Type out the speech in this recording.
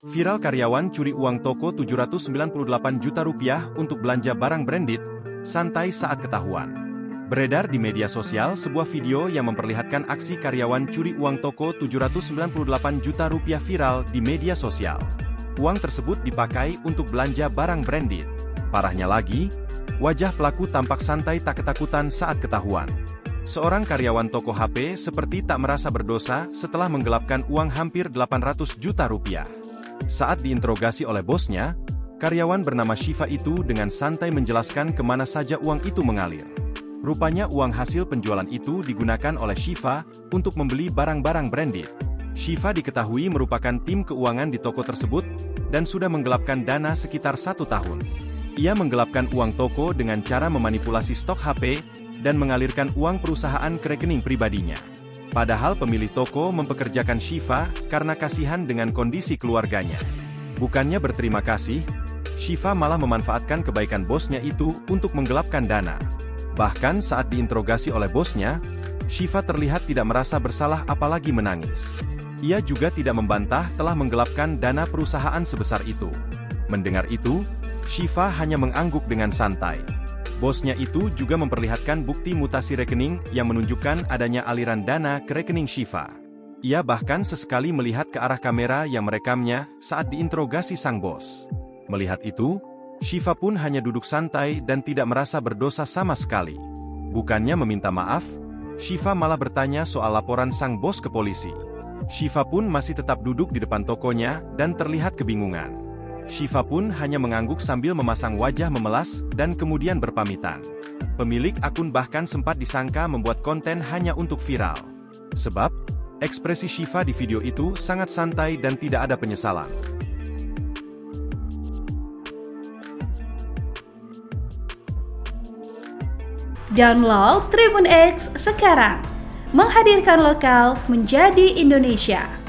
Viral karyawan curi uang toko Rp798 juta untuk belanja barang branded, santai saat ketahuan. Beredar di media sosial sebuah video yang memperlihatkan aksi karyawan curi uang toko Rp798 juta viral di media sosial. Uang tersebut dipakai untuk belanja barang branded. Parahnya lagi, wajah pelaku tampak santai tak ketakutan saat ketahuan. Seorang karyawan toko HP seperti tak merasa berdosa setelah menggelapkan uang hampir Rp800 juta. Saat diinterogasi oleh bosnya, karyawan bernama Shiva itu dengan santai menjelaskan kemana saja uang itu mengalir. Rupanya uang hasil penjualan itu digunakan oleh Shiva untuk membeli barang-barang branded. Shiva diketahui merupakan tim keuangan di toko tersebut, dan sudah menggelapkan dana sekitar 1 tahun. Ia menggelapkan uang toko dengan cara memanipulasi stok HP, dan mengalirkan uang perusahaan ke rekening pribadinya. Padahal pemilik toko mempekerjakan Shiva karena kasihan dengan kondisi keluarganya. Bukannya berterima kasih, Shiva malah memanfaatkan kebaikan bosnya itu untuk menggelapkan dana. Bahkan saat diinterogasi oleh bosnya, Shiva terlihat tidak merasa bersalah apalagi menangis. Ia juga tidak membantah telah menggelapkan dana perusahaan sebesar itu. Mendengar itu, Shiva hanya mengangguk dengan santai. Bosnya itu juga memperlihatkan bukti mutasi rekening yang menunjukkan adanya aliran dana ke rekening Shiva. Ia bahkan sesekali melihat ke arah kamera yang merekamnya saat diinterogasi sang bos. Melihat itu, Shiva pun hanya duduk santai dan tidak merasa berdosa sama sekali. Bukannya meminta maaf, Shiva malah bertanya soal laporan sang bos ke polisi. Shiva pun masih tetap duduk di depan tokonya dan terlihat kebingungan. Shiva pun hanya mengangguk sambil memasang wajah memelas dan kemudian berpamitan. Pemilik akun bahkan sempat disangka membuat konten hanya untuk viral. Sebab, ekspresi Shiva di video itu sangat santai dan tidak ada penyesalan. Download Tribun X sekarang, menghadirkan lokal menjadi Indonesia.